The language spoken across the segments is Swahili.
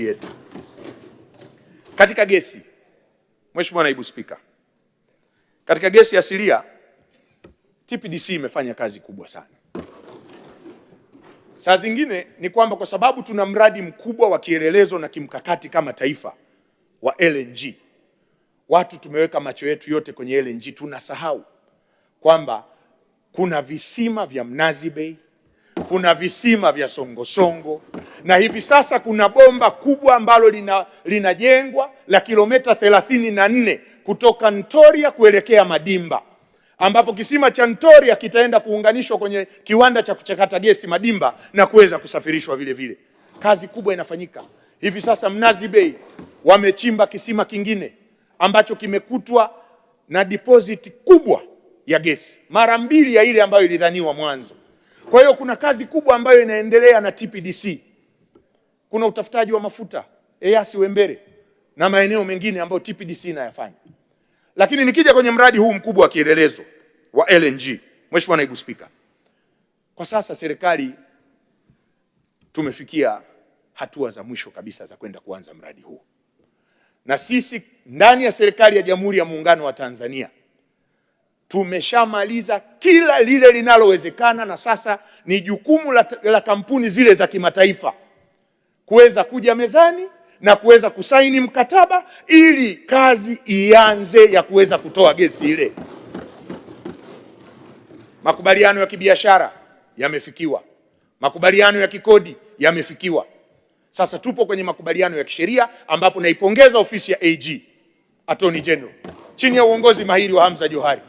yetu. Katika gesi, Mheshimiwa Naibu Spika, katika gesi asilia TPDC imefanya kazi kubwa sana. Saa zingine ni kwamba kwa sababu tuna mradi mkubwa wa kielelezo na kimkakati kama taifa wa LNG, watu tumeweka macho yetu yote kwenye LNG, tunasahau kwamba kuna visima vya Mnazi Bay, kuna visima vya Songosongo, na hivi sasa kuna bomba kubwa ambalo linajengwa la kilomita 34 kutoka Ntoria kuelekea Madimba, ambapo kisima cha Ntoria kitaenda kuunganishwa kwenye kiwanda cha kuchakata gesi Madimba na kuweza kusafirishwa vile vile. Kazi kubwa inafanyika. Hivi sasa Mnazi Bay wamechimba kisima kingine ambacho kimekutwa na deposit kubwa ya gesi, mara 2 ya ile ambayo ilidhaniwa mwanzo. Kwa hiyo kuna kazi kubwa ambayo inaendelea na TPDC. Kuna utafutaji wa mafuta Eyasi Wembere na maeneo mengine ambayo TPDC inayafanya. Lakini nikija kwenye mradi huu mkubwa wa kielelezo wa LNG, Mheshimiwa Naibu Spika, kwa sasa serikali tumefikia hatua za mwisho kabisa za kwenda kuanza mradi huu. Na sisi ndani ya serikali ya Jamhuri ya Muungano wa Tanzania tumeshamaliza kila lile linalowezekana, na sasa ni jukumu la kampuni zile za kimataifa kuweza kuja mezani na kuweza kusaini mkataba ili kazi ianze ya kuweza kutoa gesi ile. Makubaliano ya kibiashara yamefikiwa, makubaliano ya kikodi yamefikiwa. Sasa tupo kwenye makubaliano ya kisheria ambapo naipongeza ofisi ya AG Attorney General chini ya uongozi mahiri wa Hamza Johari,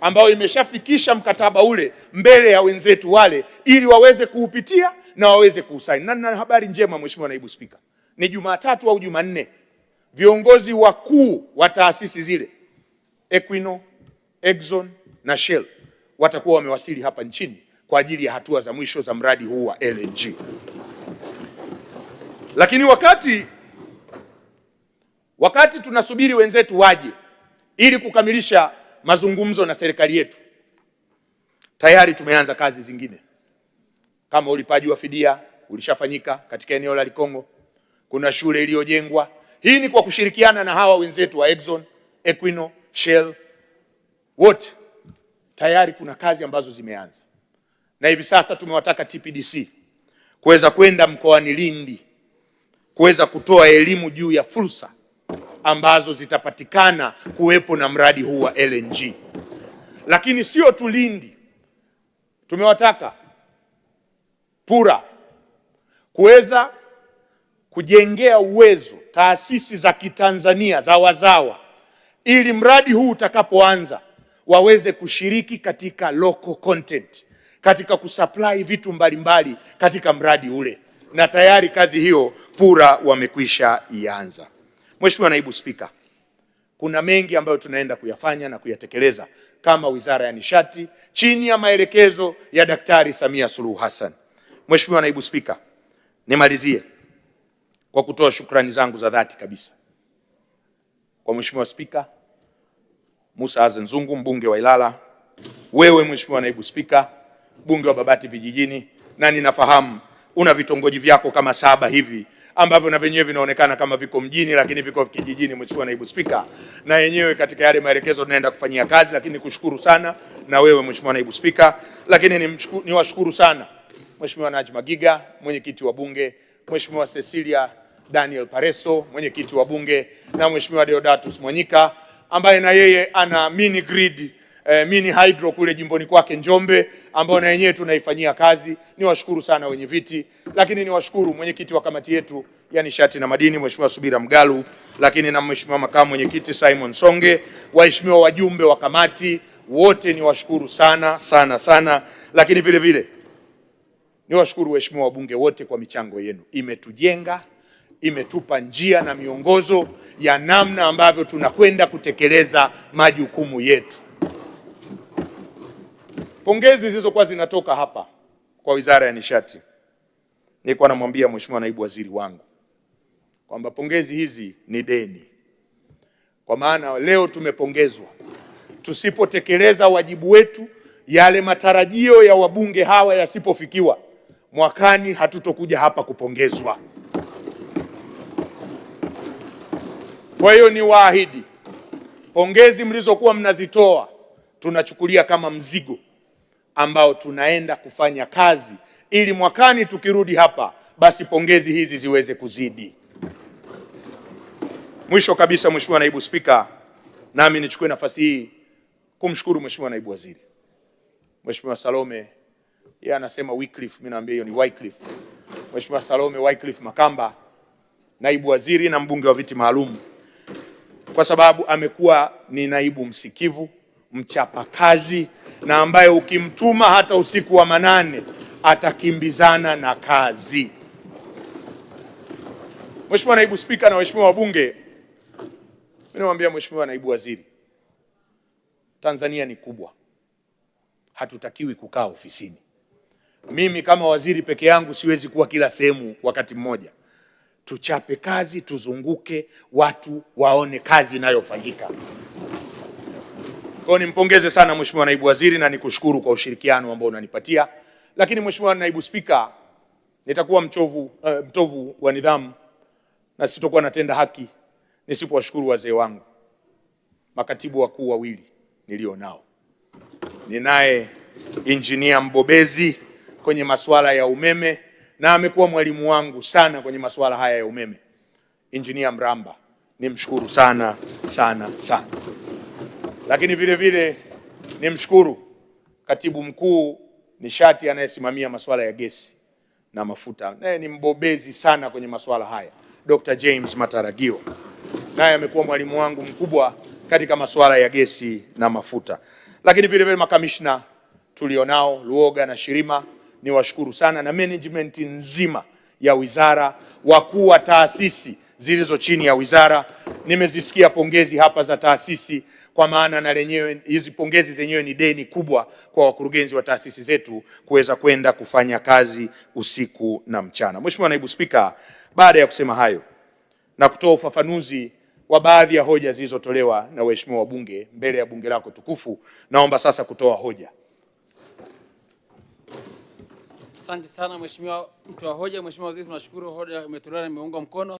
ambao imeshafikisha mkataba ule mbele ya wenzetu wale ili waweze kuupitia na waweze kuusaini. Na habari njema Mheshimiwa Naibu Spika, ni Jumatatu au Jumanne viongozi wakuu wa taasisi zile Equinor, Exxon na Shell watakuwa wamewasili hapa nchini kwa ajili ya hatua za mwisho za mradi huu wa LNG. Lakini wakati tunasubiri wenzetu waje ili kukamilisha mazungumzo na serikali yetu, tayari tumeanza kazi zingine. Kama ulipaji wa fidia ulishafanyika katika eneo la Likongo, kuna shule iliyojengwa. Hii ni kwa kushirikiana na hawa wenzetu wa Exxon, Equinor, Shell, wote tayari kuna kazi ambazo zimeanza. Na hivi sasa tumewataka TPDC kuweza kwenda mkoani Lindi kuweza kutoa elimu juu ya fursa ambazo zitapatikana kuwepo na mradi huu wa LNG. Lakini sio tu Lindi, tumewataka Pura kuweza kujengea uwezo taasisi za Kitanzania za wazawa ili mradi huu utakapoanza waweze kushiriki katika local content, katika kusupply vitu mbalimbali katika mradi ule, na tayari kazi hiyo Pura wamekwisha ianza. Mheshimiwa Naibu Spika, kuna mengi ambayo tunaenda kuyafanya na kuyatekeleza kama Wizara ya Nishati chini ya maelekezo ya Daktari Samia Suluhu Hassan. Mheshimiwa Naibu Spika, nimalizie kwa kutoa shukrani zangu za dhati kabisa kwa Mheshimiwa Spika Musa Azzan Zungu, mbunge wa Ilala, wewe Mheshimiwa Naibu Spika, mbunge wa Babati Vijijini, na ninafahamu una vitongoji vyako kama 7 hivi ambavyo na venyewe vinaonekana kama viko mjini lakini viko kijijini. Mheshimiwa Naibu Spika, na yenyewe katika yale maelekezo tunaenda kufanyia kazi, lakini nikushukuru sana na wewe Mheshimiwa Naibu Spika. Lakini niwashukuru sana Mheshimiwa Najma Giga, mwenyekiti wa Bunge, Mheshimiwa Cecilia Daniel Pareso, mwenyekiti wa Bunge, na Mheshimiwa Deodatus Mwanyika ambaye na yeye ana mini grid mini hydro kule jimboni kwake Njombe, ambao na yenyewe tunaifanyia kazi. Niwashukuru sana wenye viti, lakini niwashukuru mwenyekiti wa kamati yetu ya nishati na madini Mheshimiwa Subira Mgalu, lakini na Mheshimiwa makamu mwenyekiti Simon Songe, waheshimiwa wajumbe wa kamati wote niwashukuru sana sana sana, lakini vile vile niwashukuru waheshimiwa wabunge wote kwa michango yenu. Imetujenga, imetupa njia na miongozo ya namna ambavyo tunakwenda kutekeleza majukumu yetu. Pongezi zilizokuwa zinatoka hapa kwa Wizara ya Nishati, nilikuwa namwambia Mheshimiwa Naibu Waziri wangu kwamba pongezi hizi ni deni, kwa maana leo tumepongezwa. Tusipotekeleza wajibu wetu, yale matarajio ya wabunge hawa yasipofikiwa, mwakani hatutokuja hapa kupongezwa. Kwa hiyo ni waahidi, pongezi mlizokuwa mnazitoa tunachukulia kama mzigo ambao tunaenda kufanya kazi ili mwakani tukirudi hapa basi pongezi hizi ziweze kuzidi. Mwisho kabisa, Mheshimiwa Naibu Spika, nami nichukue nafasi hii kumshukuru Mheshimiwa Naibu Waziri. Mheshimiwa Salome, yeye anasema Wycliffe, mimi naambia hiyo ni Wycliffe. Mheshimiwa Salome Wycliffe Makamba, Naibu Waziri na mbunge wa viti maalum, kwa sababu amekuwa ni naibu msikivu, mchapa kazi na ambaye ukimtuma hata usiku wa manane atakimbizana na kazi. Mheshimiwa Naibu Spika na waheshimiwa wabunge, mimi namwambia Mheshimiwa Naibu Waziri, Tanzania ni kubwa, hatutakiwi kukaa ofisini. Mimi kama waziri peke yangu siwezi kuwa kila sehemu wakati mmoja. Tuchape kazi, tuzunguke, watu waone kazi inayofanyika. Kwa nimpongeze sana Mheshimiwa Naibu Waziri na nikushukuru kwa ushirikiano ambao unanipatia. Lakini Mheshimiwa Naibu Spika, nitakuwa mtovu wa nidhamu na sitokuwa natenda haki nisipowashukuru wazee wangu, makatibu wakuu wawili nilionao. Ninaye injinia mbobezi kwenye masuala ya umeme na amekuwa mwalimu wangu sana kwenye masuala haya ya umeme, Injinia Mramba, nimshukuru sana sana sana. Lakini vile vile nimshukuru katibu mkuu nishati anayesimamia masuala ya gesi na mafuta, naye ni mbobezi sana kwenye masuala haya, Dr. James Mataragio, naye amekuwa mwalimu wangu mkubwa katika masuala ya gesi na mafuta. Lakini vile vile makamishna tulionao Luoga na Shirima, niwashukuru sana, na management nzima ya wizara, wakuu wa taasisi zilizo chini ya wizara. Nimezisikia pongezi hapa za taasisi, kwa maana na lenyewe hizi pongezi zenyewe ni deni kubwa kwa wakurugenzi wa taasisi zetu kuweza kwenda kufanya kazi usiku na mchana. Mheshimiwa Naibu Spika, baada ya kusema hayo na kutoa ufafanuzi wa baadhi ya hoja zilizotolewa na waheshimiwa wabunge mbele ya bunge lako tukufu, naomba sasa kutoa hoja. Asante sana Mheshimiwa mtu wa hoja. Mheshimiwa Waziri, tunashukuru hoja imetolewa na imeungwa mkono.